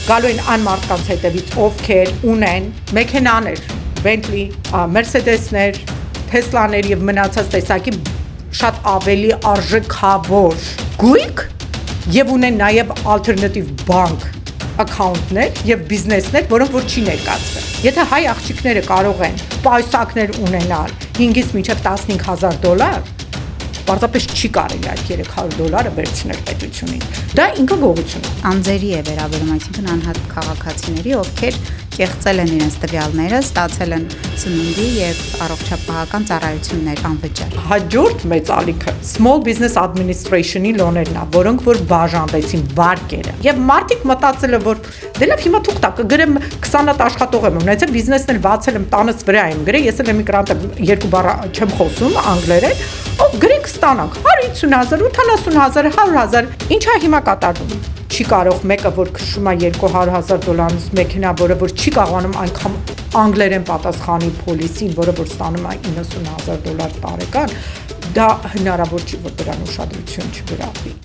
գալու են այն մարդկանց հետևից, ովքեր ունեն մեքենաներ, Bentley, Mercedes-ներ, Tesla-ներ եւ մնացած տեսակի շատ ավելի արժեքավոր գույք եւ ունեն նաեւ alternative bank account-ներ եւ բիզնեսներ, որոնք որ չի ներկայացվել։ Եթե հայ աղջիկները կարող են պայուսակներ ունենալ 5-ից մինչև $15,000, պարզապես չի կարելի այդ $300 վերցնել պետությունին։ Դա ինքը գողություն է։ Անձերի է վերաբերում, այսինքն անհատ քաղաքացիների, ովքեր կեղծել են իրենց տվյալները, ստացել են սնունդի եւ առողջապահական ծառայություններ անվճար։ Հաջորդ մեծ ալիքը Small Business Administration-ի լոներն ա, որոնք որ բաժանվեցին վարկերը։ Եվ մարդիկ մտածել են, որ դե լավ հիմա թուղթ տա, գրեմ 20 հատ աշխատող եմ ունեցել, բիզնեսն էլ բացել եմ, տանս վրա եմ գրել, ես էլ էմիգրանտ եմ, 2 բառ չեմ խոսում անգլերեն, գրենք ստանանք 150,000, 80,000, 100,000, ինչա հիմա կատարվում։ Չի կարող մեկը, որ քշում է $200,000 մեքենա, որը որ չի կարողանում այնքան անգլերեն պատասխանի պոլիսին, որը որ ստանում է $90,000 տարեկան, դա հնարավոր չի, որ դրան ուշադրություն չգրավվի։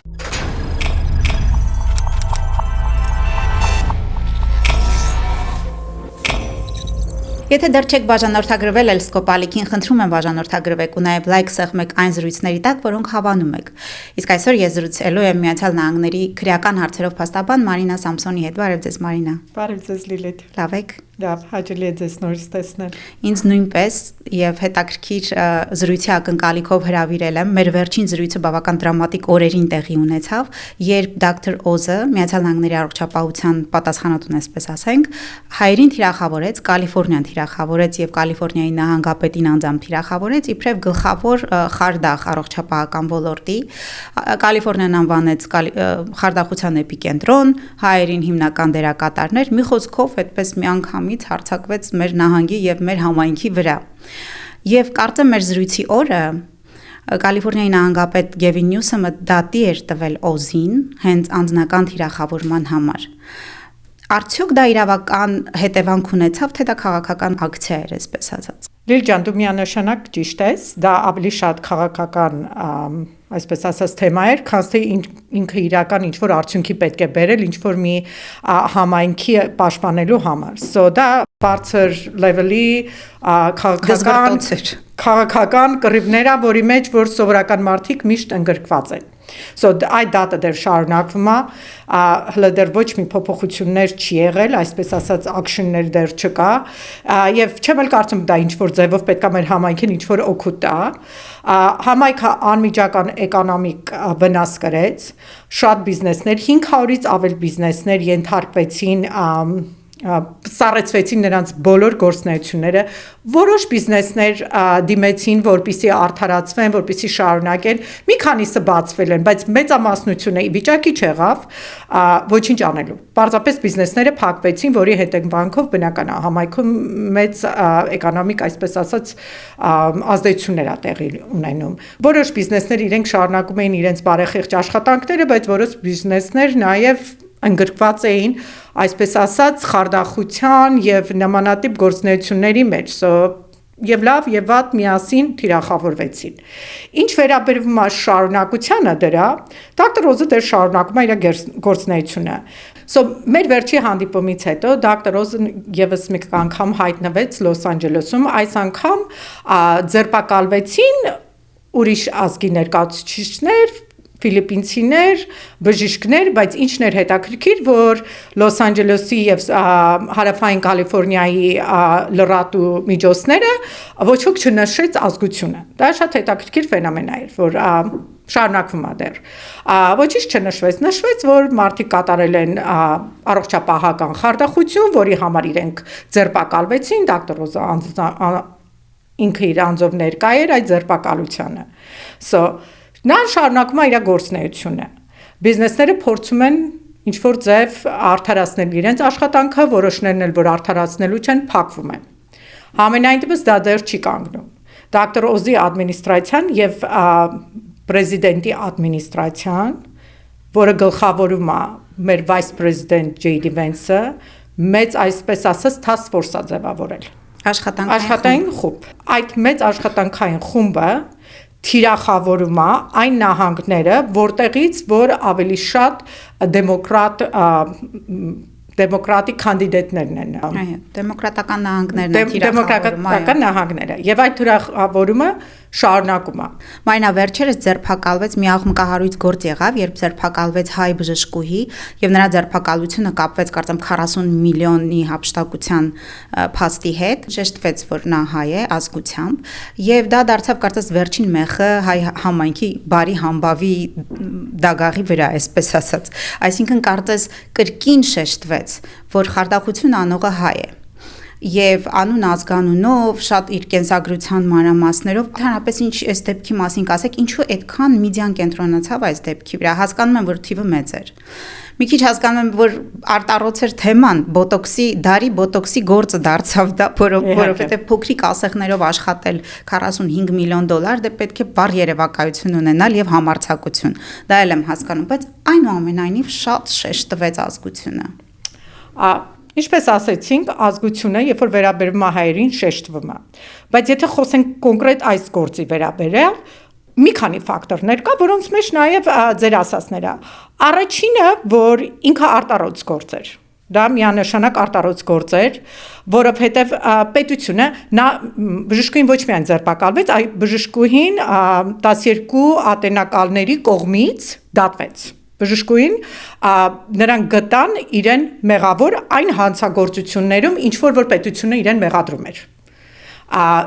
Եթե դեռ չեք բաժանորդագրվել Elskop-ալիքին, խնդրում եմ բաժանորդագրվեք ու նաև լայք սեղմեք այն զրույցների տակ, որոնք հավանում եք։ Իսկ այսօր ես զրուցելու եմ Միացյալ Նահանգների քրեական հարցերով փաստաբան Մարինա Սամսոնի հետ։ Բարև ձեզ, Մարինա։ Բարև ձեզ, Լիլիթ։ Լավ եք։ Լավ, հաճելի է ձեզ նորից տեսնել։ Ինձ նույնպես եւ հետաքրքիր զրույցի ակնկալիքով հրավիրել եմ։ Մեր վերջին զրույցը բավական դրամատիկ օրերին տեղի ունեցավ, երբ Dr. Օզը, Միացյալ Նահանգների առողջապահության պատասխանատուն, այսպես ասենք, հայերին թիրախավորեց, Կալիֆոռնիան թիրախավորեց եւ Կալիֆոռնիայի նահանգապետին անձամբ թիրախավորեց իբրև գլխավոր խարդախ առողջապահական ոլորտի։ Կալիֆոռնիան անվանեց խարդախության էպիկենտրոն, հայերին հիմնական դերակատարներ, մի խոսքով այդպես մի անգամից հարձակվեց մեր նահանգի եւ մեր համայնքի վրա։ Եվ կարծեմ մեր զրույցի օրը Կալիֆոռնիայի նահանգապետ Գևին Նյուսոմը դատի էր տվել Օզին հենց անձնական թիրախավորման համար։ Արդյոք դա իրավական հետևանք ունեցավ, թե դա քաղաքական ակցիա էր, այսպես ասած։ Լիլ ջան, դու միանշանակ ճիշտ ես, դա ավելի շատ քաղաքական, այսպես ասած, թեմա էր, քան թե ինքը իրական ինչ-որ արդյունքի պետք է բերել, ինչ-որ մի համայնքի պաշտպանելու համար։ So դա բարձր լեվելի քաղաքական կռիվներ ա, որի մեջ որ սովորական մարդիկ միշտ ընդգրկված են։ So այդ դատը դեռ շարունակվում է, հələ դեռ ոչ մի փոփոխություններ չի եղել, այսպես ասած ակշններ դեռ չկա, եւ չեմ էլ կարծում դա ինչ-որ ձևով պետք է մեր համայնքին ինչ-որ օգուտ տա։ Համայնքը անմիջական էկոնոմիկ վնաս կրեց, շատ բիզնեսներ, 500-ից ավել բիզնեսներ ենթարկվեցին սառեցվեցին նրանց բոլոր գործունեությունները, որոշ բիզնեսներ դիմեցին, որպեսզի արդարացվեն, որպեսզի շարունակեն, մի քանիսը բացվել են, բայց մեծամասնությունը վիճակի չեղավ ոչինչ անելու։ Պարզապես բիզնեսները փակվեցին, որի հետևանքով բնական է համայնքում մեծ էկոնոմիկ, այսպես ասած, ազդեցություններ ա տեղի ունենում։ Որոշ բիզնեսներ իրենք շարունակում էին իրենց բարեխիղճ աշխատանքները, բայց որոշ բիզնեսներ նաև ընդգրկված էին, այսպես ասած, խարդախության եւ նմանատիպ գործունեությունների մեջ, եւ լավ եւ վատ միասին թիրախավորվեցին։ Ինչ վերաբերվում է շարունակությանը դրա, Dr. Օզը դեռ շարունակում է իր գործունեությունը։ Մեր վերջի հանդիպումից հետո Dr. Օզը եւս մի անգամ հայտնվեց Լոս Անջելեսում, այս անգամ ձերբակալվեցին ուրիշ ազգի ներկայացուցիչներ, Ֆիլիպինցիներ, բժիշկներ, բայց ինչն էր հետաքրքիր, որ Լոս Անջելեսի եւ հարավային Կալիֆոռնիայի լրատու միջոցները ոչ ոք չնշեց ազգությունը։ Դա շատ հետաքրքիր ֆենոմեն էր, որ շարունակվում է դեռ։ Ոչինչ չնշվեց, նշվեց, որ մարդիկ կատարել են առողջապահական խարդախություն, որի համար իրենք ձերբակալվեցին, Dr. Օզը ինքը իր անձով ներկա էր այդ ձերբակալությանը։ Նա շարունակում է իր գործունեությունը։ Բիզնեսները փորձում են ինչ-որ ձև արդարացնել իրենց աշխատանքը, որոշներն էլ որ արդարացնելու չեն, փակվում են։ Համենայնդեպս դա դեռ չի կանգնում։ Dr. Օզի ադմինիստրացիան եւ պրեզիդենտի ադմինիստրացիան, որը գլխավորում է մեր վայս պրեզիդենտ Ջեյ Դի Վենսը, մեծ այսպես ասած task force է ձևավորել։ Աշխատանքային խումբ։ Այդ մեծ աշխատանքային խումբը թիրախավորում է այն նահանգները, որտեղից որ ավելի շատ դեմոկրատ դեմոկրատիկ կանդիդատներն են։ Այո, դեմոկրատական նահանգներն են դեմոկրատական նահանգները եւ այդ թիրախավորումը շարունակում է։ Մայնա վերջերս ձերբակալվեց մի աղմկահարույց գործ եղավ, երբ ձերբակալվեց հայ բժշկուհի եւ նրա ձերբակալությունը կապվեց կարծեմ 40 միլիոնի հափշտակության փաստի հետ, շեշտվեց, որ նա հայ է ազգությամբ եւ դա դարձավ կարծես վերջին մեխը հայ համայնքի բարի համբավի դագաղի վրա, այսպես ասած։ Այսինքն կարծես կրկին շեշտվեց, որ խարդախություն անողը հայ է։ Եվ անուն ազգանունով, շատ իր կենսագրության մանրամասներով, ընդհանրապես ինչ այս դեպքի մասին կասեք, ինչու այդքան մեդիան կենտրոնացավ այս դեպքի վրա, հասկանում եմ, որ թիվը մեծ էր։ Մի քիչ հասկանում եմ, որ արտառոց էր թեման, բոտոքսի գործը դարձավ դա, որովհետև փոքրիկ ասեղներով աշխատել 45 միլիոն դոլար, դե պետք է բառ երևակայություն ունենալ եւ համարձակություն։ Դա էլ եմ հասկանում, բայց այնուամենայնիվ շատ շեշտվեց ազգությունը։ Ինչպես ասեցինք, ազգությունը, երբ որ վերաբերվում է հայերին, շեշտվում է։ Բայց եթե խոսենք կոնկրետ այս գործի վերաբերյալ, մի քանի ֆակտորներ կա, որոնց մեջ նաև ձեր ասածները։ Առաջինը, որ ինքը արտառոց գործ էր։ Դա միանշանակ արտառոց գործ էր, որովհետև պետությունը նա բժշկուհին ոչ միայն ձերբակալվեց, այլ բժշկուհին 12 ատենակալների կողմից դատվեց։ Բժշկուհին նրանք գտան իրեն մեղավոր այն հանցագործություններում, ինչ որ պետությունը իրեն մեղադրում էր։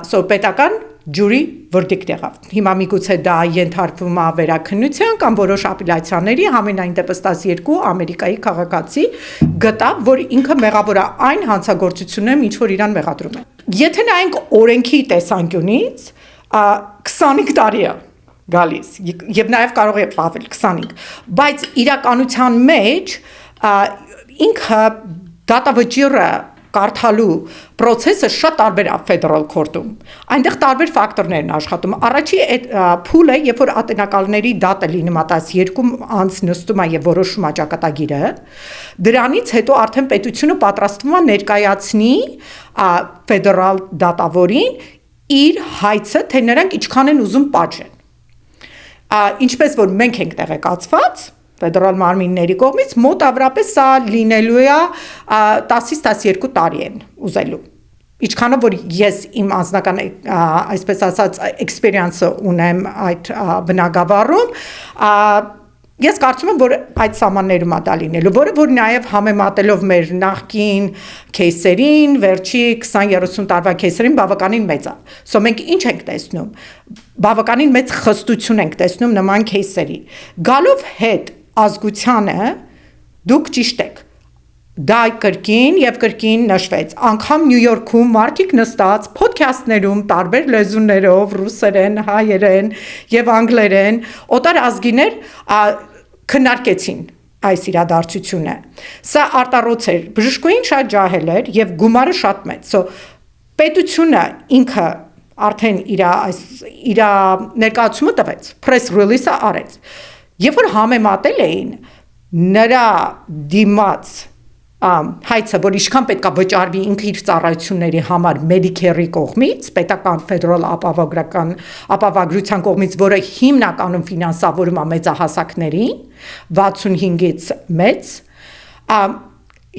So պետական ջուրի verdict եղավ։ Հիմա միգուցե դա ենթարկվում է վերաքննության կամ որոշ ապելյացիաների, համենայն դեպս 12 Ամերիկայի քաղաքացի գտավ, որ ինքը մեղավոր է այն հանցագործություններում, ինչ որ իրան մեղադրում են։ Եթե նայենք օրենքի տեսանկյունից, 25 տարի է գալիս եւ նաեւ կարող է պահվել 25, բայց իրականության մեջ ինքը դատավճիռը կարդալու process-ը շատ տարբեր է ֆեդերալ քորտում։ Այնտեղ տարբեր ֆակտորներ են աշխատում։ Առաջի այդ փուլը, երբ որ ատենակալների դատը լինում է 12 անց նստում է եւ որոշում է ճակատագիրը, դրանից հետո արդեն պետությունը պատրաստվում է ներկայացնի ֆեդերալ դատավորին իր հայցը, թե նրանք ինչքան են ուզում պատժեն։ Ինչպես որ մենք ենք տեղեկացված ֆեդերալ մարմինների կողմից մոտավորապես սա լինելու է 10-ից 12 տարի են ուզելու։ Ինչքանով որ ես իմ անձնական այսպես ասած էքսպերիենսը ունեմ այդ բնագավառում, ես կարծում եմ, որ այդ սահմաններում է դա լինելու, որը որ նաև համեմատելով մեր նախկին քեյսերին, վերջի 20-30 տարվա քեյսերին բավականին մեծ է։ So մենք ինչ ենք տեսնում։ Բավականին մեծ խստություն ենք տեսնում նման քեյսերի։ Գալով հետ ազգությանը դուք ճիշտ եք։ Դա կրկին եւ կրկին նշվեց։ Անգամ Նյու Յորքում մարդիկ նստած փոդքասթներում տարբեր լեզուներով, ռուսերեն, հայերեն եւ անգլերեն, օտար ազգիներ քննարկեցին այս իրադարձությունը։ Սա արտառոց էր, բժշկուհին շատ ջահել էր եւ գումարը շատ մեծ։ So պետությունը ինքը արդեն իր ներկայացումը տվեց, press release-ը արեց։ Երբ որ համեմատել էին նրա դիմաց հայցը, որ ինչքան պետք է վճարվի ինքը իր ծառայությունների համար Medicare-ի կողմից, պետական ֆեդերալ ապահովագրության կողմից, որը հիմնականում ֆինանսավորում է մեծահասակներին, 65-ից մեծ,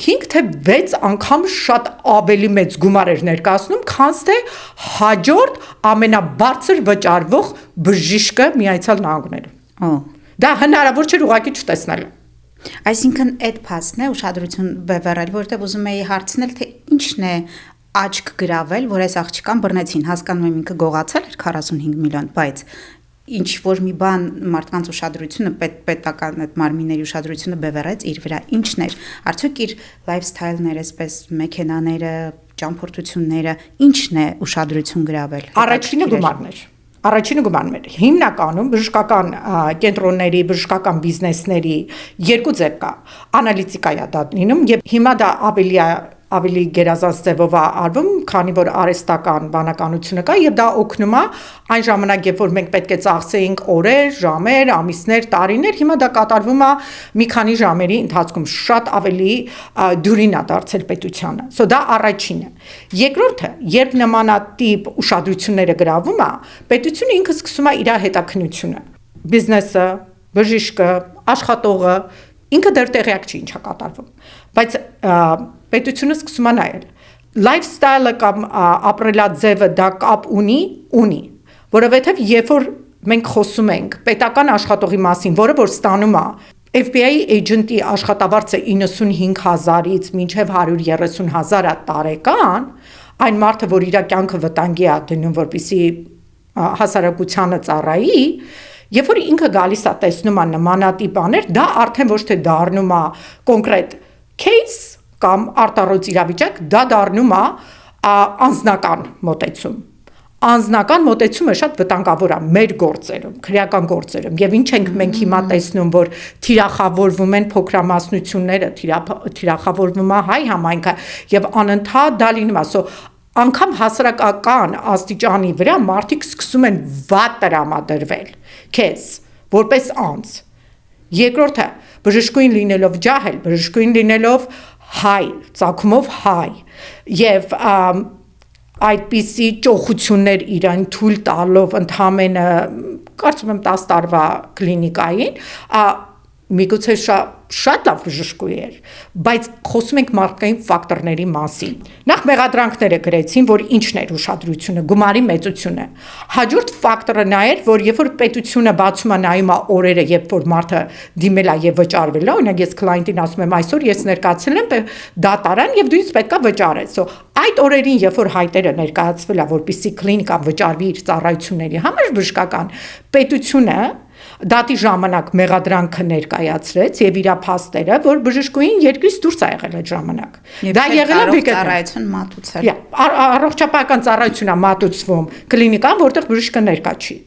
5 թե 6 անգամ շատ ավելի մեծ գումար էր ներկայացնում, քան թե հաջորդ ամենաբարձր վճարվող բժիշկը Միացյալ Նահանգներում։ Դա հնարավոր չէր ուղղակի չտեսնելը։ Այսինքն այդ փաստն է ուշադրություն բևեռել, որտեղ ուզում էի հարցնել, թե ինչն է աչք գրավել, որ այս աղջկան բռնեցին, հասկանում եմ ինքը գողացել էր 45 միլիոն, բայց ինչ որ մի բան մարդկանց ուշադրությունը պետական այդ մարմինների ուշադրությունը բևեռեց իր վրա, ինչն էր, արդյոք իր լայֆսթայլները, այսպես մեքենաները, ճամփորդությունները, ինչն է ուշադրություն գրավել։ Առաջինը գումարն էր։ Հիմնականում բժշկական կենտրոնների, բժշկական բիզնեսների երկու ձև կա։ Անալիտիկա է դա լինում, եւ հիմա դա ավելի գերազանց ձևով է արվում, քանի որ արհեստական բանականությունը կա եւ դա օգնում է այն ժամանակ, երբ որ մենք պետք է ծախսեինք օրեր, ժամեր, ամիսներ, տարիներ, հիմա դա կատարվում է մի քանի ժամերի ընթացքում, շատ ավելի դյուրին է դարձել պետությանը։ So դա առաջինը։ Երկրորդը, երբ նմանատիպ ուշադրությունները գրավում է, պետությունը ինքը սկսում է իր հետաքննությունը։ Բիզնեսը, բժիշկը, աշխատողը ինքը դեռ տեղյակ չի ինչա կատարվում, բայց պետությունը սկսում է նայել lifestyle-ը կամ ապրելաձևը դա կապ ունի, որովհետև երբ որ մենք խոսում ենք պետական աշխատողի մասին, որը որ ստանում է FBI agent-ի աշխատավարձը 95,000-ից մինչև 130,000 տարեկան, այն մարդը, որ իր կյանքը վտանգի է դնում, որպեսզի հասարակությանը ծառայի, երբ որ ինքը գալիս է տեսնում է նմանատիպ բաներ, դա արդեն ոչ թե դառնում է կոնկրետ case կամ արտառոց իրավիճակ, դա դառնում է անձնական մոտեցում։ Անձնական մոտեցումը շատ վտանգավոր է մեր գործերում, քրեական գործերում, եւ ինչ ենք մենք հիմա տեսնում, որ թիրախավորվում են փոքրամասնությունները, թիրախավորվում է հայ համայնքը եւ անընդհատ դա լինում է, անգամ հասարակական աստիճանի վրա մարդիկ սկսում են վատ տրամադրվել քեզ որպես անձ։ Երկրորդը, բժշկուհին լինելով ջահել, բժշկուհին լինելով հայ, ծագումով հայ եւ այդպիսի ճոխություններ իրան թույլ տալով ընդհանրապես կարծում եմ 10 տարվա կլինիկային, միգուցե շատ լավ բժշկուհի էր, բայց խոսում ենք մարդկային ֆակտորների մասին։ Նախ մեղադրանքները գրեցին, որ ինչն էր ուշադրությունը, գումարի մեծությունը։ Հաջորդ ֆակտորը նա էր, որ երբ որ պետությունը բացում է նայում է օրերը, երբ որ մարդը դիմել է եւ վճարվել է, օրինակ ես կլայնտին ասում եմ այսօր ես ներկայացել եմ դատարան եւ դու ինձ պետքա վճարես։ Այդ օրերին, երբ որ հայտերը ներկայացվել է, որպեսզի կլինիկան վճարվի իր ծառայությունների համար բժշկական, պետությունը դատի ժամանակ մեղադրանքը ներկայացրեց եւ իր փաստերը, որ բժշկուհին երկրից դուրս է եղել այդ ժամանակ։ Դա եղել է ծառայություն մատուցել։ Առողջապահական ծառայություն է մատուցվում կլինիկան, որտեղ բժիշկը ներկա չի։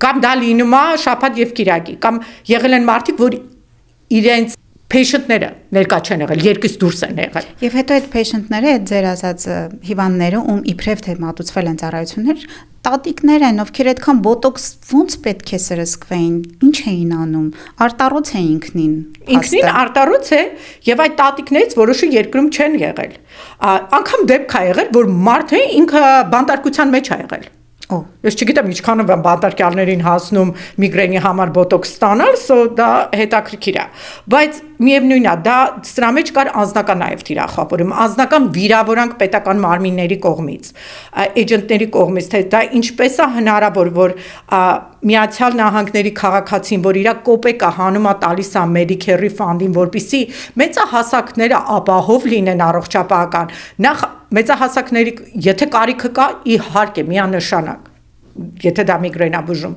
Կամ դա լինում է շաբաթ եւ կիրակի, կամ եղել են մարդիկ, որ իրենց patient-ները ներկա չեն եղել, երկրից դուրս են եղել։ Եվ հետո այդ patient-ները, այդ ձեր ասած հիվանդները, ում իբրև թե մատուցվել են ծառայություններ, տատիկներ են, ովքեր այդքան բոտոքս ոնց պետք է սրսկվեին, ինչ էին անում, արտառոց է ինքնին արտառոց է, եւ այդ տատիկներից որոշը երկրում չեն եղել։ Անգամ դեպք է եղել, որ մարդը ինքը բանտարկության մեջ է եղել։ Ես չգիտեմ ինչքանով եմ բանտարկյալներին հասնում միգրենի համար բոտոքս ստանալ, դա հետաքրքիր է, բայց միևնույն է, դա սրա մեջ կար անձնական նաև թիրախավորում, անձնական վիրավորանք պետական մարմինների կողմից, էջենտների կողմից, թե դա ինչպես է հնարավոր, որ Միացյալ Նահանգների քաղաքացին, որ իր կոպեկը հանում է տալիս է Medicare ֆանդին, որպեսզի մեծահասակները ապահով լինեն առողջապահական, նախ մեծահասակների, եթե կարիքը կա, իհարկե միանշանակ, եթե դա միգրեն է բուժում,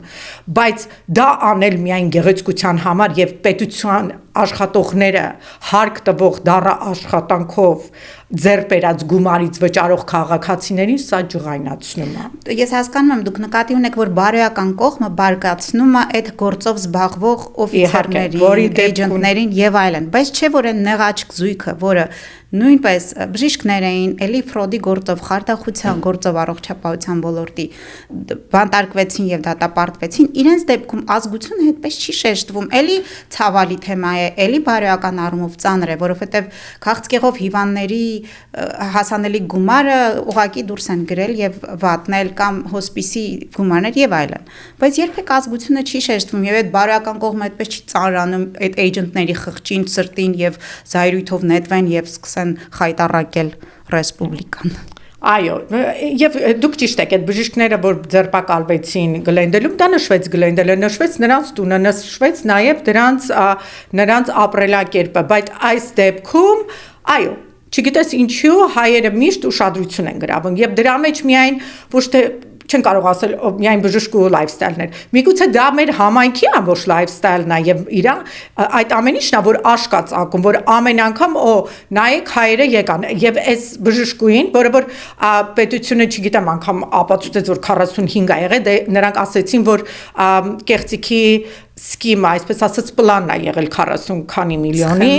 բայց դա անել միայն գեղեցկության համար եւ պետության աշխատողները հարկ տվող դառը աշխատանքով ձեռ բերած գումարից վճարող քաղաքացիներին սա ջղայնացնում է։ Ես հասկանում եմ, դուք նկատի ունեք, որ բարոյական կողմը բարգացնում է այդ գործով զբաղվող օֆիցերներին, էջենտներին եւ այլն, բայց չէ որ այն նեղաճք զույգը, որը նույնպես բժիշկներ էին, էլի ֆրոդի գործով, խարդախության գործով առողջապահության ոլորտի բանտարկվեցին եւ դատապարտվեցին, իրենց դեպքում ազգությունը այդպես չի շեշտվում, էլի ցավալի թեմա է, էլի բարոյական առումով ծանր է, որովհետեւ քաղցկեղով հիվանդների հասանելի գումարը ուղակի դուրս են գրել եւ վատնել կամ հոսպիսի գումարներ եւ այլն, բայց երբեք ազգությունը չի շեշտվում եւ այդ բարոյական կողմը այդպես չի ծանրանում այդ էջենտների խղճին, սրտին եւ զայրույթով նետվեն եւ սկսեն խայտառակել ռեսպուբլիկան։ Այո, եւ դուք ճիշտ եք, այդ բժիշկները, որ ձերբակալվեցին Գլենդելում, դա նշվեց Գլենդելը, նշվեց նրանց տունը, նշվեց նաեւ նրանց ապրելակերպը, բայց այս դեպքում, այո, չգիտես ինչու հայերը միշտ ուշադրություն են գրավում եւ դրա մեջ միայն ոչ թե չեն կարող ասել միայն բժշկու լայֆստայլն էր։ Միգուցե դա մեր համայնքի ամբողջ լայֆստայլն է եւ իրան այդ ամեն ինչն է, որ աշկա ծակում, որ ամեն անգամ նայեք հայերը եկան եւ այս բժշկուին, որը որ պետությունը չգիտեմ անգամ ապացուցեց, որ 45 է եղել, նրանք ասեցին, որ կեղծիքի սկիմա, այսպես ասած պլանն է եղել 40 քանի միլիոնի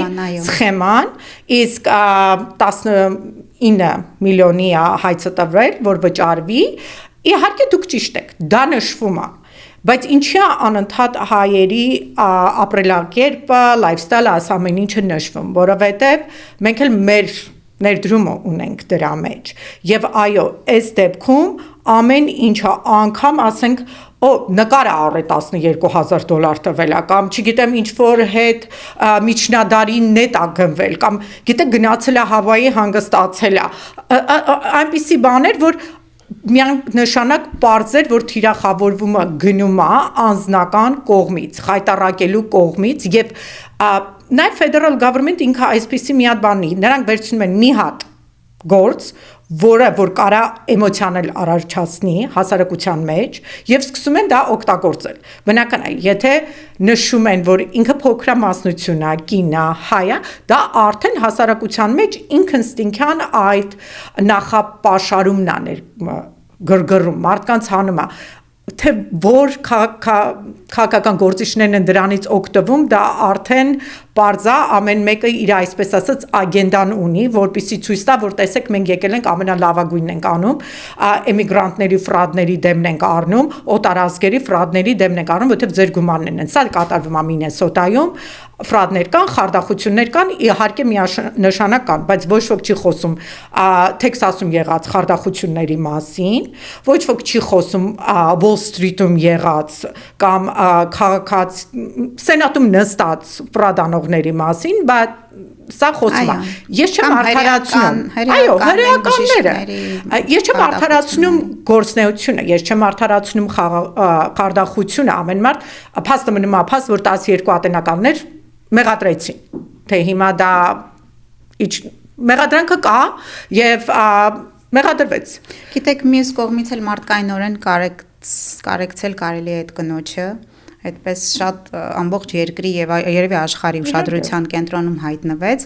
սխեման, իսկ 19 միլիոնի է հայցը տվել, որ վճարվի։ Իհարկե դուք ճիշտ եք, դա նշվում է, բայց ինչի է անընդհատ հայերի ապրելակերպը, լայֆստայլը, այս ամեն ինչը նշվում, որովհետև մենք էլ մեր ներդրումը ունենք դրա մեջ։ Եվ այո, այս դեպքում ամեն ինչը անգամ ասենք նկարը առե $12,000 տվել է կամ չգիտեմ ինչ որ հետ միջնադարի նետ է գնվել կամ գիտեք գնացել է Հավայի հանգստացել է այնպիսի բաներ որ միանշանակ պարզ էր որ թիրախավորումը գնում է անձնական կողմից խայտառակելու կողմից եւ նաեւ federal government ինքը այսպիսի մի հատ բանի նրանք վերցնում են մի հատ գործ որ կարա էմոցիանել առաջացնի հասարակության մեջ եւ սկսում են դա օգտագործել բնական է եթե նշում են որ ինքը փոքրամասնություն է կին է հայ է դա արդեն հասարակության մեջ ինքնստինքյան այդ նախապաշարումն է գրգռում մարդկանց հանում է թե որ քաղաքական գործիչներն են դրանից օգտվում դա արդեն Պարզա ամեն մեկը իր այսպես ասած ագենդան ունի, որպեսզի ցույց տա, որ տեսեք մենք եկել ենք ամենալավագույնն ենք անում, էմիգրանտների ֆրադների դեմն ենք առնում, օտարազգերի ֆրադների դեմն ենք առնում, որովհետև ձեր գումարներն են։ Սա կատարվում է Մինեսոտայում, ֆրադներ կան, խարդախություններ կան, իհարկե միանշանակ կան, բայց ոչ ոք չի խոսում Թեքսասում եղած խարդախությունների մասին, ոչ ոք չի խոսում Wall Street-ում եղած կամ քաղաքաց սենատում նստած ֆրադանողների մասին, բայց սա խոսում է։ Ես չեմ արդարացնում, այո, հրեականները։ Ես չեմ արդարացնում գործնեությունը, ես չեմ արդարացնում խարդախությունը, ամեն մարդ փաստը մնում է փաստ, որ 12 ատենականներ մեղադրեցին, թե հիմա դա մեղադրանքը կա եւ մեղադրվեց։ Գիտեք, մյուս կողմից էլ մարդկայնորեն կարեկցել կարելի է այդ կնոջը, այդպես շատ ամբողջ երկրի եւ երևի աշխարհի ուշադրության կենտրոնում հայտնվեց։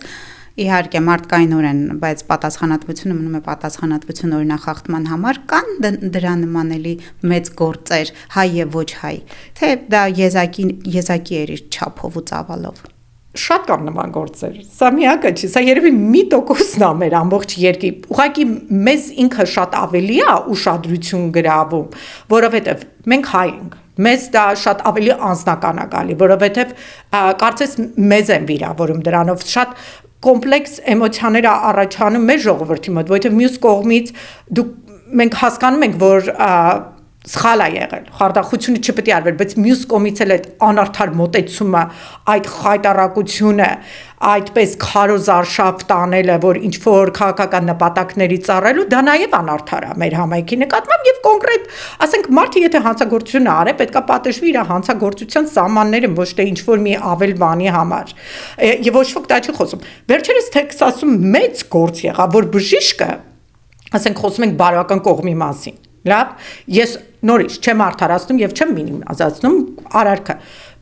Իհարկե մարդկայնորեն, բայց պատասխանատվությունը մնում է պատասխանատվություն օրինախախտման համար, կան դրա նմանելի մեծ գործեր հայ եւ ոչ հայ, թե դա եզակի էր իր չափով ու ծավալով։ Շատ կան նման գործեր, սա միակը չի, սա երևի 1%-ն է մեր ամբողջ երկրի, ուղղակի մեզ ինքը շատ ավելի է ուշադրություն գրավում, որովհետև մենք հայ ենք, մեզ դա շատ ավելի անձնական է գալի, որովհետև կարծես մեզ են վիրավորում դրանով, շատ կոմպլեքս էմոցիաներ է առաջանում մեր ժողովրդի մոտ, որովհետև մյուս կողմից մենք հասկանում ենք, որ սխալ է եղել, խարդախությունը չպետք է արվեր, բայց մյուս կողմից էլ այդ անարդար մոտեցումը, այդ խայտառակությունը, այդպես քարոզարշավ տանելը, որ ինչ որ քաղաքական նպատակների ծառայելու, դա նաև անարդար է մեր համայնքի նկատմամբ եւ կոնկրետ, ասենք մարդը եթե հանցագործություն արի, պետքա պատժվի իր հանցագործության սահմանները, ոչ թե ինչ որ մի ավել բանի համար։ Եվ ոչ ոք դա չի խոսում։ Վերջերս Թեքսասում մեծ գործ եղավ, որ բժիշկը, ասենք խոսում ենք բարոյական կողմի մասին։ Լավ, ես նորից չեմ արդարացնում եւ չեմ մինիմացնում արարքը,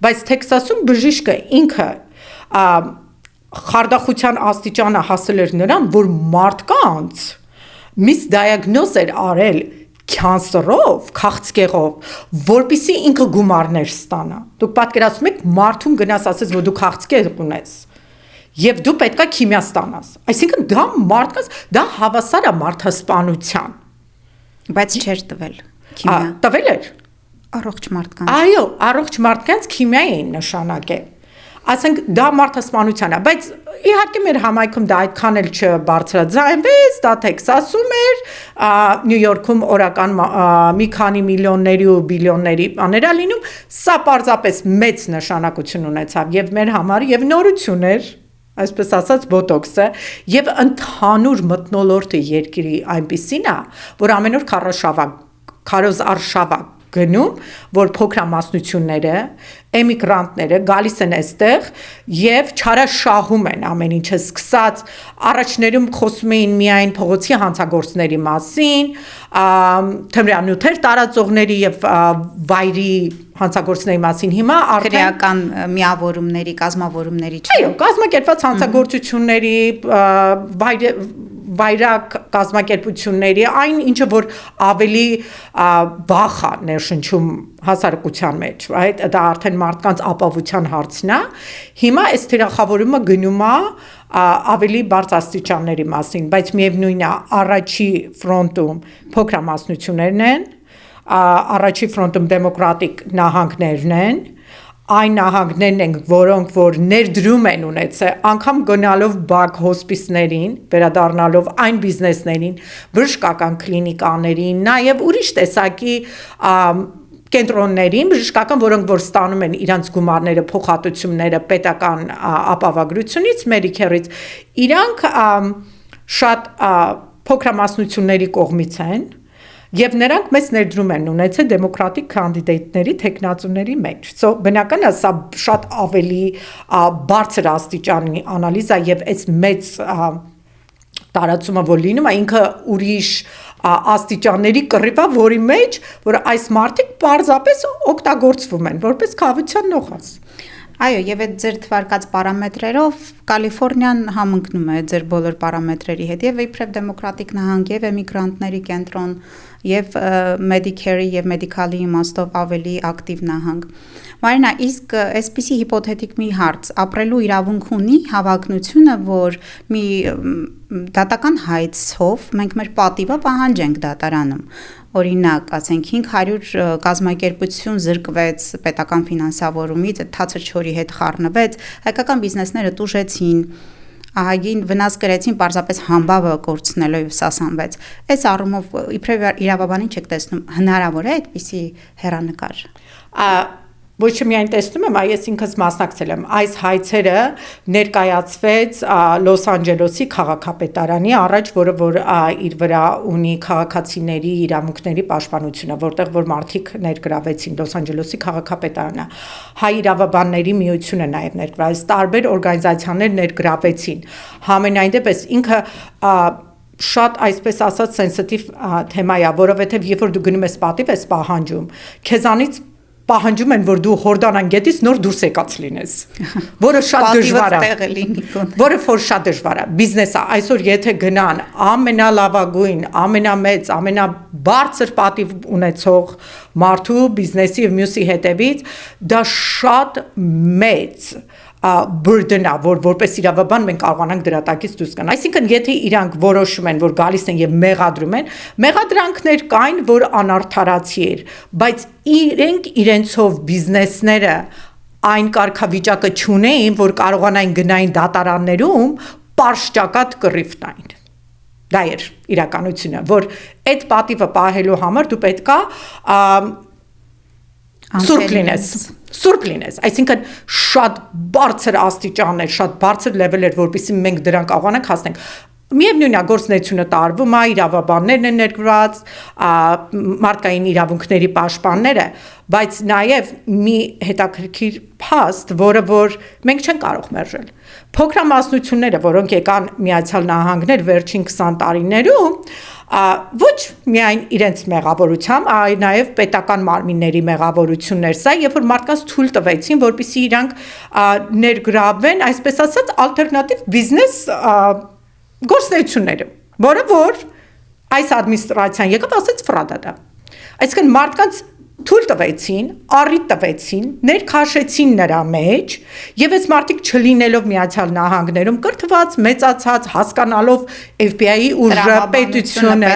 բայց Թեքսասում բժիշկը ինքը խարդախության աստիճանը հասել էր նրան, որ մարդկանց միսդիագնոզ էր արել քանսերով, քաղցկեղով, որպեսզի ինքը գումարներ ստանա։ Դուք պատկերացնում եք մարդուն գնաս ասես, որ դու քաղցկեղ ունես, եւ դու պետքա քիմիա ստանաս։ Այսինքն դա մարդկանց, դա հավասար է մարդասպանության։ Բայց չէր տվել քիմիա։ Տվել էր առողջ մարդկանց։ Այո, առողջ մարդկանց քիմիա էին նշանակել։ Ասենք դա մարդասպանության է, բայց իհարկե մեր համայնքում դա այդքան էլ չբարձրաձայնվեց, դա Թեքսասում էր, Նյու Յորքում օրական մի քանի միլիոնների ու բիլիոնների բաներ է լինում, սա պարզապես մեծ նշանակություն ունեցավ եւ մեր համար եւ նորություն էր, այսպես ասած բոտոքսը եւ ընդհանուր մթնոլորտը երկրի այնպեսին է, որ ամեն օր քարոզ արշավակ գնում, որ փոքրամասնությունները, էմիգրանտները գալիս են այստեղ եւ չարաշահում են ամեն ինչը, սկսած առաջներում խոսում էին միայն փողոցի հանցագործների մասին, թմրանյութեր տարածողների եւ վայրի հանցագործների մասին, հիմա արդեն քրեական միավորումների, կազմավորումների չէ։ Այո, կազմակերպված հանցագործությունների, վայրակ կազմակերպությունների, այն ինչը որ ավելի վախ է ներշնչում հասարակության մեջ, right? Դա արդեն մարդկանց ապահովության հարցն է։ Հիմա այս թիրախավորումը գնում է ավելի բարձր աստիճանների մասին, բայց միևնույն է առաջի ֆրոնտում փոքրամասնություններն են, առաջի ֆրոնտում դեմոկրատիկ նահանգներն են, այն նահանգներն են, որոնք որ ներդրում են ունեցել, անգամ գնալով բակ հոսպիսներին, վերադառնալով այն բիզնեսներին, բժշկական կլինիկաներին, նաև ուրիշ տեսակի կենտրոններին բժշկական, որոնք որ ստանում են իրանց գումարները, փոխհատուցումները պետական ապահովագրությունից, Medicare-ից, իրանք շատ փոքրամասնությունների կողմից են եւ նրանք մեծ ներդրում են ունեցել դեմոկրատիկ կանդիդատների տեխնացուների մեջ։ So բնական է սա շատ ավելի բարձր աստիճանի անալիզ է եւ այս մեծ տարածումը որ լինում է ինքը ուրիշ աստիճանների կռիվ է, որի մեջ որ այս մարդիկ պարզապես օգտագործվում են որպես քաղաքության նոխազ։ Այո, եւ այդ ձեր թվարկած պարամետրերով Կալիֆոռնիան համընկնում է ձեր բոլոր պարամետրերի հետ եւ իբրև դեմոկրատիկ նահանգ եւ էմիգրանտների կենտրոն եւ Medicare-ի եւ մեդիկալի իմաստով ավելի ակտիվ նահանգ։ Մարինա, իսկ այսպիսի հիպոթետիկ մի հարց, ապրելու իրավունք ունի հավակնությունը, որ մի դատական հայցով մենք մեր պատիվը պահանջենք դատարանում։ Օրինակ, ասենք 500 կազմակերպություն զրկվեց պետական ֆինանսավորումից, այդ թացը չորի հետ խառնվեց, հայկական բիզնեսները տուժեցին, ահագին վնաս կրեցին պարզապես համբավը կորցնելով սասանվեց։ Այս առումով իբրև իրավաբանին չեք տեսնում հնարավոր է այդպիսի հեռանկար։ Ոչ միայն տեսնում եմ, այլ ես ինքս մասնակցել եմ։ Այս հայցերը ներկայացվեց Լոս Անջելեսի քաղաքապետարանի առաջ, որը որ իր վրա ունի քաղաքացիների իրավունքների պաշտպանությունը, որտեղ որ մարդիկ ներգրավեցին Լոս Անջելեսի քաղաքապետարանը։ Հայ իրավաբանների միությունը նաև ներգրավեց, տարբեր օրգանիզացիաներ ներգրավեցին։ Համենայն դեպս ինքը շատ այսպես ասած սենսիտիվ թեմա է, որովհետև երբ որ դու գնում ես պատիվ ես պահանջում, քեզանից պահանջում են, որ դու Հորդանան գետից նոր դուրս եկած լինես, որը շատ դժվար է, որը որ շատ դժվար է, բիզնեսը այսօր եթե գնան ամենալավագույն, ամենամեծ, ամենաբարձր պատիվ ունեցող մարդու բիզնեսի եւ մյուսի հետևից, դա շատ մեծ բուրդենա, որպես իրավաբան մենք կարողանանք դրա տակից դուրս գալ։ Այսինքն, եթե իրանք որոշում են, որ գալիս են եւ մեղադրում են, մեղադրանքներ կային, որ անարդարացի էր, բայց իրենք իրենցով բիզնեսները այն կարգավիճակը չունեին, որ կարողանային գնային դատարաններում պարշճակատ կռիվ տային։ Դա էր իրականությունը, որ այդ պատիվը պահելու համար դու պետքա Սուրբ լինես, այսինքն շատ բարձր աստիճաններ, շատ բարձր լեվելեր, որպեսզի մենք դրան կարողանանք հասնենք։ Միևնույն է, գործունեությունը տարվում է, իրավաբաններն են ներգրաված, մարդկային իրավունքների պաշտպանները, բայց նաև մի հետաքրքիր փաստ, որը որ մենք չենք կարող մերժել։ Փոքրամասնությունները, որոնք եկան Միացյալ Նահանգներ վերջին 20 տարիներում, ոչ միայն իրենց մեղավորությամբ, այլ նաև պետական մարմինների մեղավորություններ, սա երբ որ մարդկանց թույլ տվեցին, որպեսզի իրանք ներգրավեն, այսպես ասած, ալտերնատիվ բիզնես գործունեությունները, որը որ այս ադմինիստրացիան եկավ ասեց ֆրադա։ Այսինքն մարդկանց թույլ տվեցին, առիթ տվեցին, ներքաշեցին նրա մեջ, եւ այս մարդիկ չլինելով Միացյալ Նահանգներում կրթված, մեծացած, հասկանալով FBI-ի ուժը, պետությունը,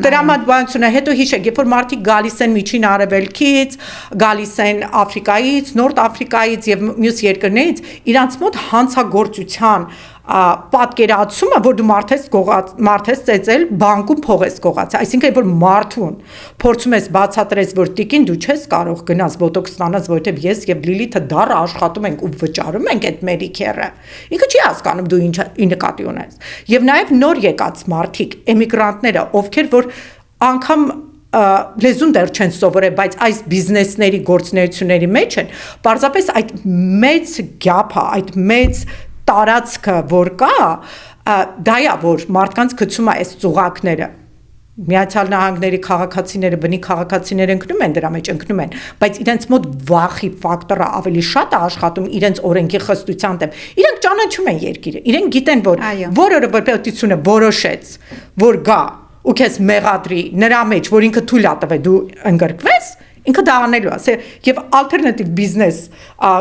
տրամաբանությունը, հետո հիշեք, երբ որ մարդիկ գալիս են Միջին Արևելքից, գալիս են Աֆրիկայից, Նորդ Աֆրիկայից եւ մյուս երկրներից, իրանց մոտ հանցագործության պատկերացումը, որ դու մարդես ծեծել բանկում փող ես գողացել, այսինքն որ մարդուն փորձում ես բացատրես, որ տիկին դու չես կարող գնաս բոտոքս ստանաս, որովհետև ես եւ Լիլիթը դառը աշխատում ենք ու վճարում ենք այդ Medicare-ը։ Ինքը չի հասկանում դու ինչ նկատի ունես։ Եվ նաեւ նոր եկած մարդիկ, էմիգրանտները, ովքեր որ անգամ լեզուն դեռ չեն սովորել, բայց այս բիզնեսների գործունեությունների մեջ են, պարզապես այդ մեծ գապը, այդ մեծ տարածքը, որ կա, դա է, որ մարդկանց գցում է այս ծուղակները։ Միացյալ Նահանգների քաղաքացիները, բնի քաղաքացիները ընկնում են դրա մեջ, ընկնում են, բայց իրենց մոտ վախի ֆակտորը ավելի շատ է աշխատում իրենց օրենքի խստության դեմ։ Իրենք ճանաչում են երկիրը, իրենք գիտեն, որ որը պետությունը որոշեց, որ գա ու քեզ մեղադրի նրա մեջ, որ ինքը թույլ է տվել դու ընդգրկվես, ինքը դա անելու է, եւ ալտերնատիվ բիզնես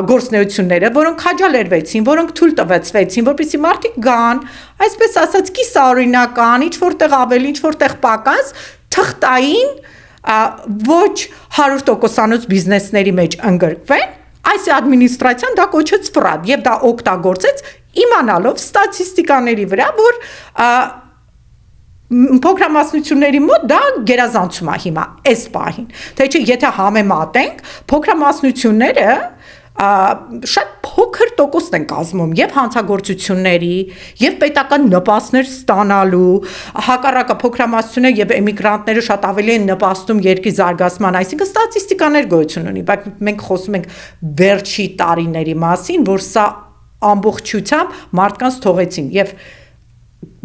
գործունեությունները, որոնք քաջալերվեցին, որոնք թույլ տվեցվեցին, որպեսզի մարդիկ գան, այսպես ասած, կիսաօրինական, ինչ որտեղ ավելի, ինչ որտեղ պակաս, թղթային, ոչ 100%-անոց բիզնեսների մեջ ընդգրկվեն, այս ադմինիստրացիան դա կոչեց ֆրադ եւ դա օգտագործեց իմանալով ստատիստիկաների վրա, որ փոքրամասնությունների մոտ դա գերազանցում է հիմա այս պահին թե չէ եթե համեմատենք փոքրամասնությունները շատ փոքր տոկոսն են կազմում եւ հանցագործությունների եւ պետական նպաստներ ստանալու հակառակը փոքրամասնությունները եւ էմիգրանտները շատ ավելի են նպաստում երկրի զարգացման, այսինքն ստատիստիկաներ գոյություն ունի, բայց մենք խոսում ենք վերջի տարիների մասին, որ սա ամբողջությամբ մարդկանց թողեցին եւ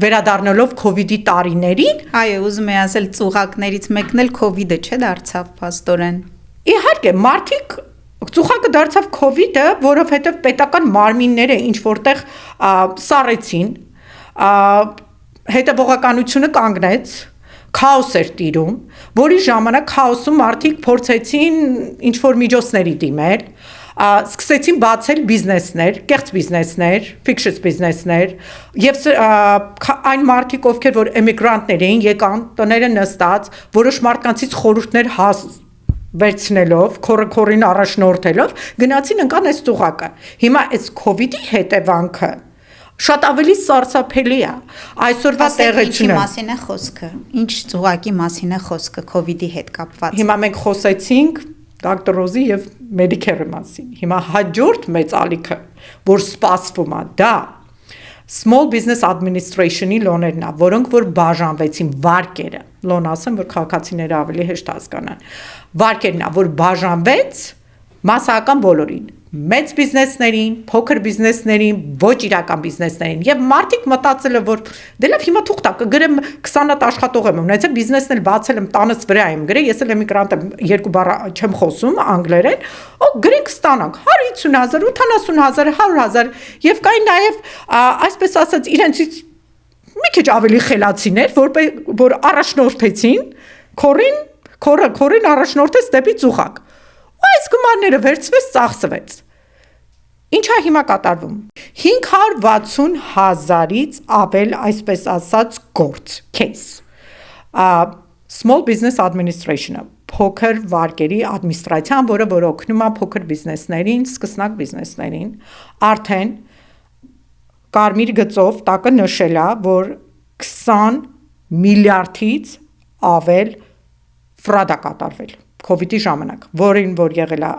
վերադառնալով COVID-ի տարիներին, այո, ուզում եմ ասել ծուղակներից մեկն էլ COVID-ը չէ դարձավ փաստորեն։ Իհարկե, մարդիկ ծուղակը դարձավ COVID-ը, որովհետև պետական մարմինները ինչ որտեղ սառեցին, հետևողականությունը կանգնեց, քաոս էր տիրում, որի ժամանակ քաոսում մարդիկ փորձեցին ինչ որ միջոցների դիմել, սկսեցին բացել բիզնեսներ, կեղծ բիզնեսներ, fictitious բիզնեսներ, եւ այն մարդիկ, ովքեր որ էմիգրանտներ էին, եկան տները նստած, որոշ մարդկանցից խորհուրդներ վերցնելով, քորին առաջնորդելով, գնացին ընկան այս ծուղակը։ Հիմա այս COVID-ի հետևանքը շատ ավելի սարսափելի է։ Այսօրվա տեղեցումը մասին է խոսքը։ Ինչ ծուղակի մասին է խոսքը COVID-ի հետ կապված։ Հիմա մենք խոսեցինք Dr. Rozi եւ Medicare-ի մասին։ Հիմա հաջորդ մեծ ալիքը, որ սպասվում է, դա Small Business Administration-ի լոներն է, որոնք որ բաժանվեցին վարկերը։ Լոն ասեմ, որ քաղաքացիները ավելի հեշտ հասկանան։ Վարկերն է, որ բաժանվեց մասսայական բոլորին, մեծ բիզնեսներին, փոքր բիզնեսներին, ոչ իրական բիզնեսներին։ Եվ մարդիկ մտածել են, որ դե լավ հիմա թուղթ կգրեմ 20 հատ աշխատող եմ ունեցել, բիզնեսն էլ բացել եմ, տանս վրա եմ գրել, ես էլ էմիգրանտ եմ, երկու բառ չեմ խոսում անգլերեն, գրենք ստանանք 150,000, 80,000, 100,000 եւ կային նաեւ այսպես ասած իրենցից մի քիչ ավելի խելացիներ, որ առաջնորդեցին քորին առաջնորդեց դեպի ծուղակ։ Ու այս գումարները վերցվեց, ծախսվեց։ Ինչա հիմա կատարվում 560,000-ից ավել այսպես ասած գործ case Small Business Administration-ը փոքր վարկերի ադմինիստրացիան, որը օգնում է փոքր բիզնեսներին, սկսնակ բիզնեսներին, արդեն կարմիր գծով տակը նշել է, որ 20 միլիարդից ավել ֆրոդ է կատարվել COVID-ի ժամանակ, որին որ եղել է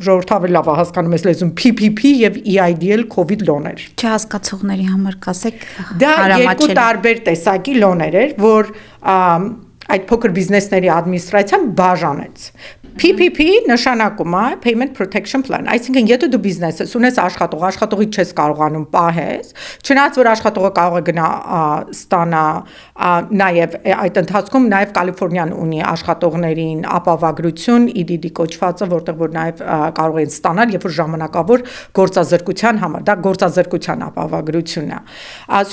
ժողովուրդը ավելի լավ հասկանում ես լեզուն PPP եւ EIDL COVID լոներ։ Չհասկացողների համար կասեք դա երկու տարբեր տեսակի լոներ էր, որ այդ փոքր բիզնեսների ադմինիստրացիան բաժանեց։ PPP նշանակում է Payment Protection Plan, այսինքն եթե դու բիզնես ես, ունես աշխատողի չես կարողանում պահես, չնայած որ աշխատողը կարող է գնա ստանա նաև այդ ընթացքում նաև Կալիֆոռնիան ունի աշխատողներին ապահովագրություն EDD կոչվածը, որտեղ որ նաև կարող են ստանալ, երբ որ ժամանակավոր գործազրկության համար, դա գործազրկության ապահովագրությունն է։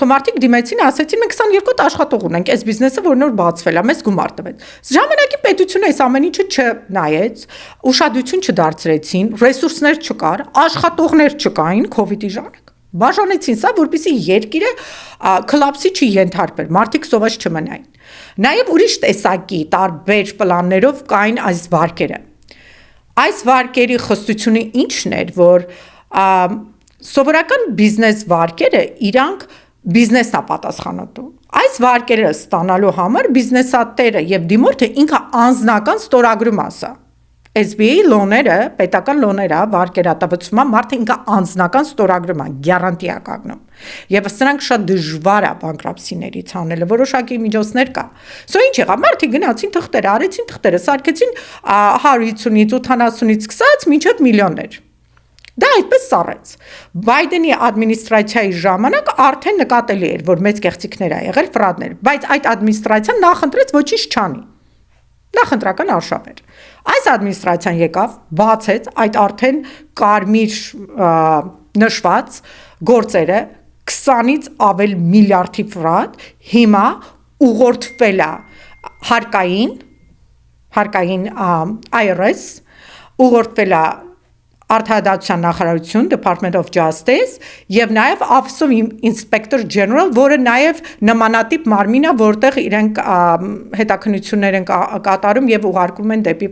Սո մարդիկ դիմեցին, ասեցին մենք 22 աշխատող ունենք, այս բիզնեսը որ նոր բացվել է, մեզ գումար տվեց։ Ժամանակի պետությունը այս ամեն ինչը չնայեց, ուշադրություն չդարձրեցին, ռեսուրսներ չկար, աշխատողներ չկային COVID-ի ժամանակ։ Բաժանեցին սա, որպեսզի երկիրը քլապսի չի ենթարկվեր, մարդիկ սոված չմնային։ Նաև ուրիշ տեսակի տարբեր պլաններով կային այս վարկերը։ Այս վարկերի խստությունը ինչն էր, որ սովորական բիզնես վարկերը իրանք բիզնեսն է պատասխանատու։ Այս վարկերը ստանալու համար բիզնեսատերը եւ դիմորդը ինքը անձնական ստորագրում ասա։ SBA լոները, պետական լոները, վարկերատվությունը մարդը ինքը անձնական ստորագրում է, գարանտի է կանգնում։ Եվ սրանք շատ դժվար է բանկրապտսիներից անելը, որոշակի միջոցներ կա։ Սո ինչ եղավ, մարդիկ գնացին թղթեր, արեցին թղթերը, սարքեցին 150-ից 80-ից սկսած մինչև միլիոններ։ Դա այդպես սառեց։ Բայդենի ադմինիստրացիայի ժամանակ արդեն նկատելի էր, որ մեծ կեղծիքներ ա եղել, ֆրոդներ, բայց այդ ադմինիստրացիան նախընտրեց ոչինչ չանի։ Նախընտրական արշավ էր։ Այս ադմինիստրացիան եկավ, բացեց այդ արդեն կարմիր նշված գործերը 20-ից ավել միլիարդի ֆրոդ, հիմա ուղղորդվել է հարկային IRS, ուղղորդվել է Արդարադատության նախարարություն, Department of Justice եւ նաեւ Office of Inspector General, որը նաեւ նմանատիպ մարմին է, որտեղ իրենք հետաքննություններ են կատարում եւ ուղարկում են դեպի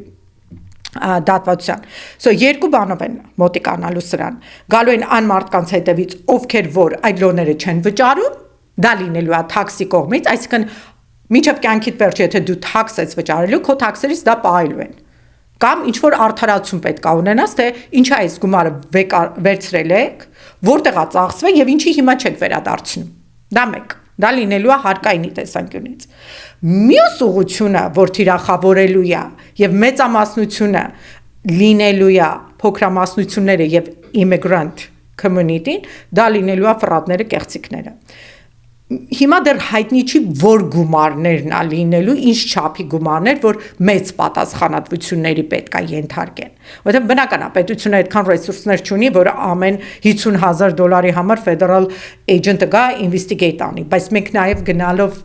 դատվացության։ So երկու բանով են մոտիկանալու սրան։ Գալու են այն մարդկանց հետևից, ովքեր որ այդ լոները չեն վճարում, դա լինելու է թաքսի կողմից, այսինքն մինչև կյանքիդ վերջ եթե դու թաքս ես վճարելու, քո թաքսերից դա պահելու են։ Կամ ինչ որ արդարացում պետք է ունենաս, թե ինչա այս գումարը վերցրել եք, որտեղ է ծախսվել եւ ինչի հիմա չեք վերադարձնում։ Դա մեկ։ Դա լինելու է հարկայինի տեսանկյունից։ Մյուս ուղղությունը, որ թիրախավորելու է եւ մեծամասնությունը լինելու է փոքրամասնությունները եւ immigrant community-ն, դա լինելու է ֆրադները, կեղծիքները։ Հիմա դեռ հայտնի չի որ գումարներն է լինելու, ինչ չափի գումարներ, որ մեծ պատասխանատվությունների պետք է ենթարկեն։ Որովհետեւ բնական է, պետությունը այդքան ռեսուրսներ չունի, որ ամեն $50,000 համար federal agent-ը գա investigate անի, բայց մենք նաև գնալով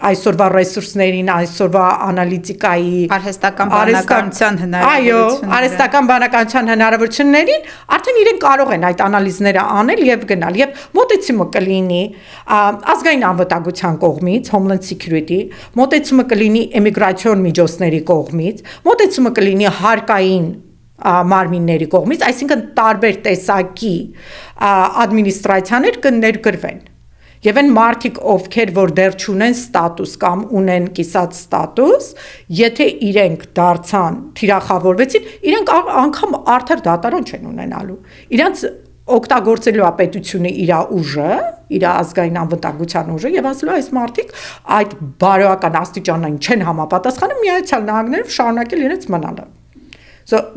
այսօրվա ռեսուրսներին, այսօրվա անալիտիկայի արհեստական բանականության հնարավորությունները։ Այո, արհեստական բանականության հնարավորություններին արդեն իրենք կարող են այդ անալիզները անել եւ գնալ եւ մոտեցումը կլինի ազգային անվտանգության կողմից, Homeland Security, մոտեցումը կլինի էմիգրացիոն միջոցների կողմից, մոտեցումը կլինի հարկային մարմինների կողմից, այսինքն տարբեր տեսակի ադմինիստրացիաներ կներգրվեն։ Եվ այն մարդիկ, ովքեր որ դեռ չունեն ստատուս կամ ունեն կիսած ստատուս, եթե իրենք դարձան թիրախավորվեցին, իրենք անգամ արդար դատարան չեն ունենալու։ Իրանց օգտագործելու է պետությունը իր ուժը, իր ազգային անվտանգության ուժը եւ ասելու այս մարդիկ այդ բարոյական աստիճանային չեն համապատասխանում, Միացյալ Նահանգներով շարունակել իրենց մնալը։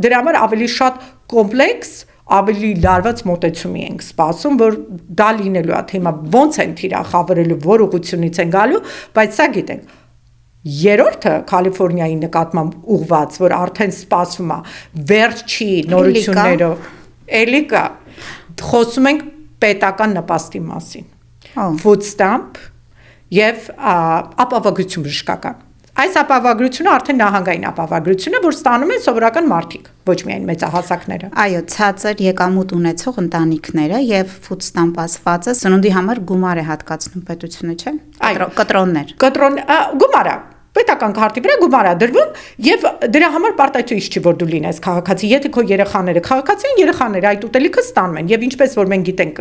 Դրա համար ավելի շատ կոմպլեքս ավելի լարված մոտեցումի ենք սպասում, որ դա լինելու է, թե հիմա ոնց են թիրախավորելու, որ ուղղությունից են գալու, բայց սա գիտենք։ Երրորդը Կալիֆոռնիայի նկատմամբ ուղված, որ արդեն սպասվում է վերջի նորություններով, էլի կա, խոսում ենք պետական նպաստի մասին, food stamp եւ ապահովագրություն բժշկական։ Այս ապահովագրությունը արդեն նահանգային ապահովագրություն է, որ ստանում են սովորական մարդիկ, ոչ միայն մեծահասակները։ Այո, ցածր եկամուտ ունեցող ընտանիքները եւ food stamp ասվածը սնունդի համար գումար է հատկացնում պետությունը, չէ՞։ Կտրոններ։ Գումարը պետական քարտի վրա գումար է դրվում եւ դրա համար պարտադիր չի որ դու լինես քաղաքացի, եթե քո երեխաները քաղաքացի են, երեխաները այդ ուտելիքը ստանում են եւ ինչպես որ մենք գիտենք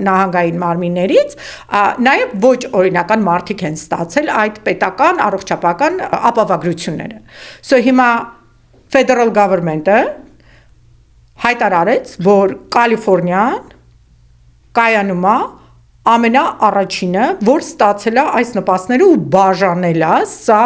նահանգային մարմիններից, նաեւ ոչ օրինական մարդիկ են ստացել այդ պետական առողջապահական ապահովագրությունները։ Հիմա federal government-ը հայտարարեց, որ Կալիֆոռնիան կայանում է ամենաառաջինը, որ ստացել է այս նպաստները ու բաժանել է սա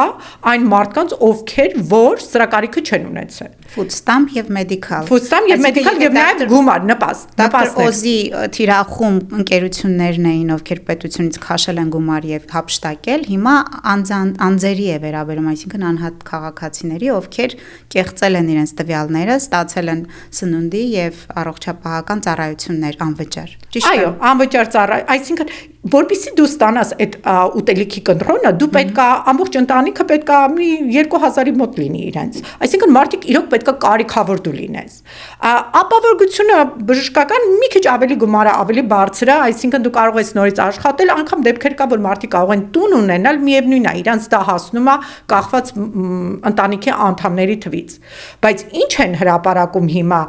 այն մարդկանց, ովքեր որ սրա կարիքը չեն ունեցել։ Food stamp եւ medical։ Food stamp եւ medical եւ նաեւ գումար, նպաստ։ Դոկտոր Օզի թիրախում ընկերություններն էին, ովքեր պետությունից քաշել են գումար եւ հափշտակել, հիմա անձերի է վերաբերում, այսինքն անհատ քաղաքացիների, ովքեր կեղծել են իրենց տվյալները, ստացել են սնունդի եւ առողջապահական ծառայություններ անվճար։ Ճիշտ է։ Այո, անվճար այսինքն որպեսզի դու ստանաս այդ ուտելիքի կընտրոնը, դու պետքա ամբողջ ընտանիքը պետքա մի 2000-ի մոտ լինի իրենց։ Այսինքն մարդիկ իրոք պետքա կարիքավոր դու լինես։ Ապահովությունը բժշկական մի քիչ ավելի գումարը ավելի բարձր է, այսինքն դու կարող ես նորից աշխատել, անգամ դեպքեր կա, որ մարդիկ կարող են տուն ունենալ, միևնույն է, իրենց դա հասնում է կախված ընտանիքի անդամների թվից։ Բայց ինչ են հրապարակում հիմա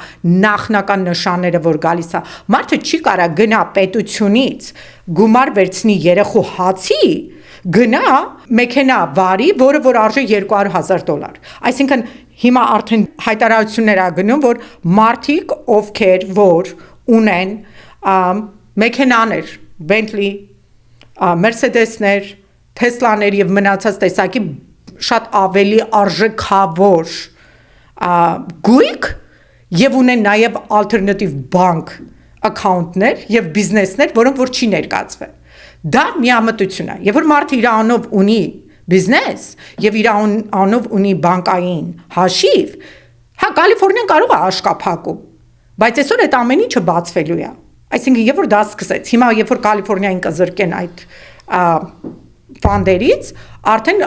նախնական նշանները, որ գալիս է, մարդը չի կարա գնա պետությունից գումար վերցնի երեխու հացի, գնա մեքենա վարի, որը որ արժե $200,000։ Այսինքն հիմա արդեն հայտարարություններ ա գնում, որ մարդիկ, ովքեր որ ունեն մեքենաներ, Bentley, Mercedes-ներ, Tesla-ներ եւ մնացած տեսակի շատ ավելի արժեքավոր գույք եւ ունեն նաեւ alternative bank account-ներ եւ բիզնեսներ, որոնք որ չի ներկայացվել։ Դա միամտություն է։ Եվ որ մարդը իր անով ունի բիզնես եւ իր անով ունի բանկային հաշիվ, հա Կալիֆոռնիան կարող է աշկափակում, բայց այսօր այդ ամեն ինչը բացվելու է։ Այսինքն երբ որ դա սկսեց, հիմա երբ որ Կալիֆոռնիային կզրկեն այդ ֆանդերից, արդեն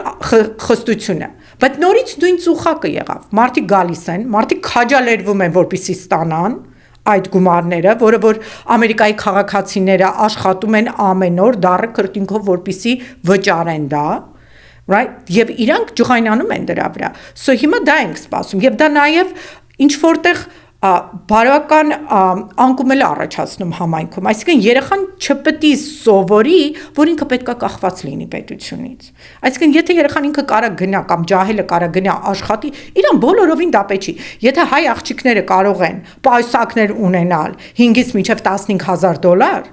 խստություն է։ Բայց նորից նույն ծուխակը եղավ։ Մարդիկ գալիս են, մարդիկ քաջալերվում են, որպեսզի ստանան այդ գումարները, որը որ Ամերիկայի քաղաքացիները աշխատում են ամեն օր դառը քրտինքով, որպեսզի վճարեն դա, right? Եվ իրանք ջղայնանում են դրա վրա։ Հիմա դա ենք սպասում, եւ դա նաեւ ինչ որտեղ բարոյական անկում էլ առաջացնում համայնքում, այսինքն երեխան չպետք է սովորի, որ ինքը պետքա կախված լինի պետությունից։ Այսինքն եթե երեխան ինքը կարա գնա կամ ջահելը կարա գնա աշխատի, իրան բոլորովին դա պետք չի։ Եթե հայ աղջիկները կարող են պայուսակներ ունենալ 5-ից մինչև $15,000,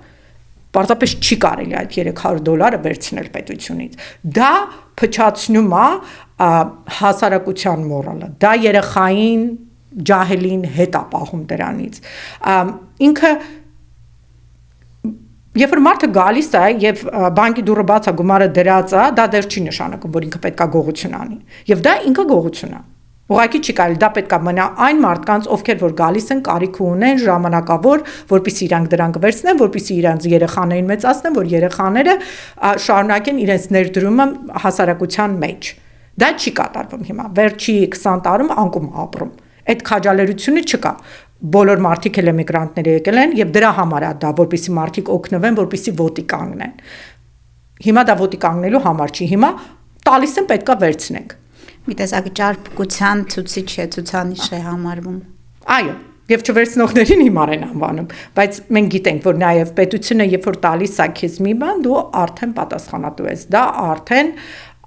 պարզապես չի կարելի այդ $300 վերցնել պետությունից։ Դա փչացնում է հասարակության մորալը։ Դա երեխային ջահելին հետ է պահում դրանից։ Ինքը երբ որ մարդը գալիս է եւ բանկի դուռը բաց է, գումարը դրած է, դա դեռ չի նշանակում, որ ինքը պետքա գողություն անի։ Եվ դա ինքը գողություն է։ Ուղղակի չի կարելի, դա պետքա մնա այն մարդկանց, ովքեր որ գալիս են կարիք ունեն ժամանակավոր, որպեսզի իրանք դրանք վերցնեն, որպեսզի իրանք երեխաներին մեծացնեն, որ երեխաները շարունակեն իրենց ներդրումը հասարակության մեջ։ Դա չի կատարվում հիմա։ Վերջի 20 տարում անկում ապրում։ Այդ քաջալերությունը չկա։ Բոլոր մարդիկ էլ էմիգրանտներ եկել են եւ դրա համար է դա, որպեսզի մարդիկ օգնվեն, որպեսզի ոտի կանգնեն։ Հիմա դա ոտի կանգնելու համար չի, հիմա տալիս են պետքա վերցնենք։ Մի տեսակ ճարպկության ցուցիչ է, ցուցանիշ է համարվում։ Այո, եւ չվերցնողներին հիմար են անվանում, բայց մենք գիտենք, որ նաեւ պետությունը երբ որ տալիս է քեզ մի բան, դու արդեն պատասխանատու ես։ Դա արդեն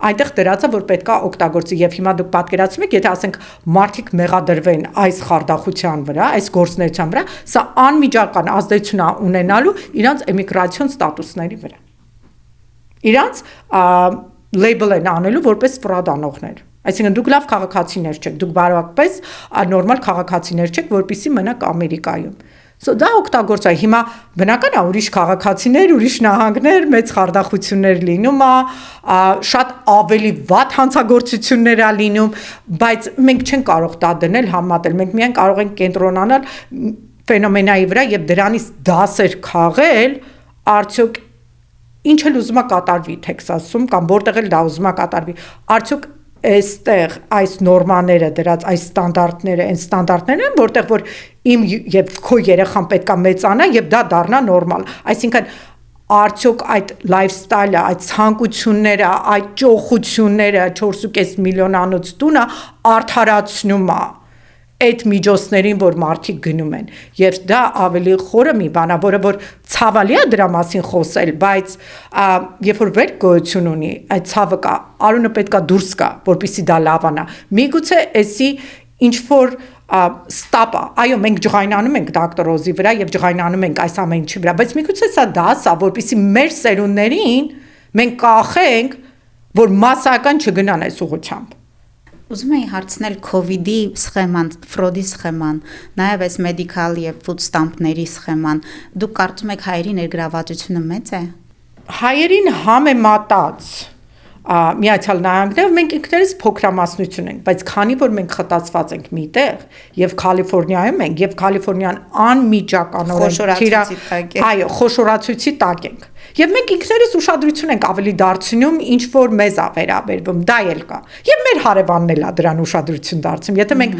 այնտեղ դրած է, որ պետքա օգտագործի եւ հիմա դուք պատկերացնում եք, եթե ասենք մարդիկ մեղադրվեն այս խարդախության վրա, այս գործնեության վրա, սա անմիջական ազդեցություն է ունենալու իրանց էմիգրացիոն ստատուսների վրա։ Իրանց լեյբլ են անելու որպես ֆրոդանողներ։ Այսինքն դուք լավ քաղաքացիներ չեք, դուք բարոյապես նորմալ քաղաքացիներ չեք, որպեսզի մնաք Ամերիկայում։ Դա օգտագործա։ Հիմա բնական է ուրիշ քաղաքացիներ, ուրիշ նահանգներ, մեծ խարդախություններ լինում է, շատ ավելի վատ հանցագործություններ է լինում, բայց մենք չենք կարող դա դնել համատել։ Մենք միայն կարող ենք կենտրոնանալ ֆենոմենայի վրա եւ դրանից դասեր քաղել, արդյոք ինչ էլ ուզում է կատարվի Թեքսասում կամ որտեղ էլ դա ուզում է կատարվի, արդյոք այստեղ այս նորմաները դրած այս ստանդարտները, այն ստանդարտներն են, որտեղ որ իմ եւ քո երեխան պետքա մեծանա եւ դա դառնա նորմալ։ Այսինքն արդյոք այդ լայֆստայլը, այդ ցանկությունները, այդ ճոխությունները 4.5 միլիոնանոց տունը արդարացնում է այդ միջոցներին, որ մարդիկ գնում են։ Եվ դա ավելի խորը մի բան է, որը որ ցավալի է դրա մասին խոսել, բայց երբ որ վեր գոյություն ունի, այդ ցավը կա, արունը պետքա դուրս գա, որպեսզի դա լավանա։ Միգուցե էսի ինչ որ ստապա, այո, մենք ջղայնանում ենք դոկտոր Օզի վրա եւ ջղայնանում ենք այս ամեն ինչի վրա, բայց միգուցե սա դաս է, որպեսզի մեր սերունդներին մենք կախենք, որ մասսայական չգնան այս ուղղությամբ։ Ուզում եի հարցնել COVID-ի սխեման, ֆրոդի սխեման, նաև այս մեդիկալ եւ ֆուդ ստամպների սխեման։ Դուք կարծում եք հայերի ներգրավվածությունը մեծ է։ Հայերին համեմատած Միացյալ Նահանգներ մենք ինքներս փոքրամասնություն ենք, բայց քանի որ մենք խտացված ենք միտեղ եւ Կալիֆոռնիայում ենք եւ Կալիֆոռնիան անմիջականորեն այո, խոշորացույցի տակ ենք։ Եվ մենք ինքներս ուշադրություն ենք ավելի դարձնում, ինչ որ մեզ է վերաբերվում, դա էլ կա։ Եվ մեր հարևանն էլ է դրան ուշադրություն դարձնում։ Եթե մենք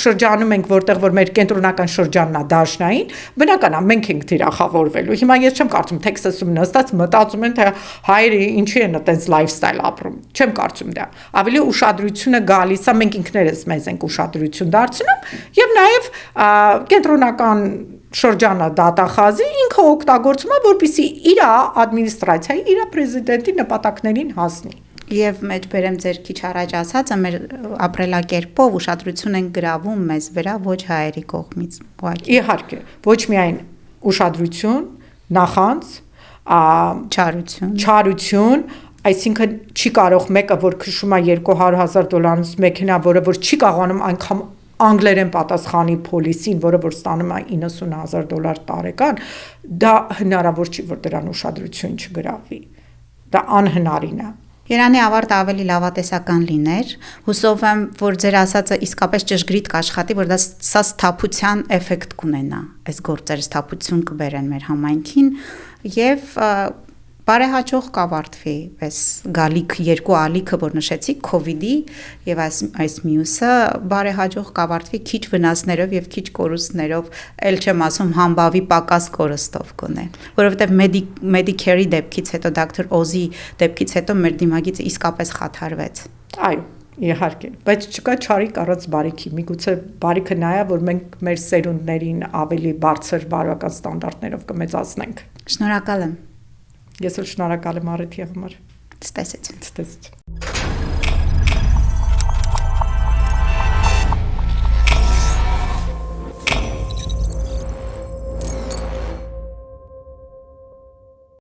շրջանում ենք, որտեղ որ մեր կենտրոնական շրջանն է դաշնային, բնական է մենք ենք թիրախավորվելու։ Հիմա ես չեմ կարծում Թեքսասում նստած մտածում են, թե հայերը ինչի են այդպես լայֆստայլ ապրում։ Չեմ կարծում դա։ Ավելի ուշադրությունը գալիս է, մենք ինքներս մեզ ենք ուշադրություն դարձնում եւ նաեւ կենտրոնական շրջանը դատախազի ինքը օգտագործում է, որպեսզի իր ադմինիստրացիայի, իր պրեզիդենտի նպատակներին հասնի։ Եվ մեջբերեմ ձեր քիչ առաջ ասածը, մեր ապրելակերպով ուշադրություն են գրավում մեզ վրա ոչ հայերի կողմից։ Իհարկե, ոչ միայն ուշադրություն, նախանց, չարություն, այսինքն չի կարող մեկը, որ քշում է $200,000 մեքենա, որը որ չի կարողանում այնքան անգլերեն պատասխանի պոլիսին, որը որ ստանում է $90,000 տարեկան, դա հնարավոր չի, որ դրան ուշադրություն չգրավի։ Դա անհնարին է։ Երանի ավարտը ավելի լավատեսական լիներ, հուսով եմ, որ ձեր ասածը իսկապես ճշգրիտ կաշխատի, որ դա սա սթափության էֆեկտ կունենա, այս գործերը սթափություն կբերեն մեր համայնքին եւ բարեհաջող կավարտվի այս գալիք երկու ալիքը, որ նշեցիք, COVID-ի եւ այս մյուսը բարեհաջող կավարտվի քիչ վնասներով եւ քիչ կորուստներով, ել չեմ ասում համբավի պակաս կորստով կոնե, որովհետեւ Medicare-ի դեպքից հետո, Dr. Oz-ի դեպքից հետո մեր դիմագիծը իսկապես խաթարվեց։ Այո, Իհարկե, բայց չկա չարիք առանց բարիքի։ Միգուցե բարիքը նա է, որ մենք մեր սերունդներին ավելի բարձր բարոյական ստանդարտներով կմեծացնենք։ Շնորհակալ եմ։ Ես էլ շնորհակալ եմ Արեթի համար։ Ցտեսություն։ Ցտեսություն։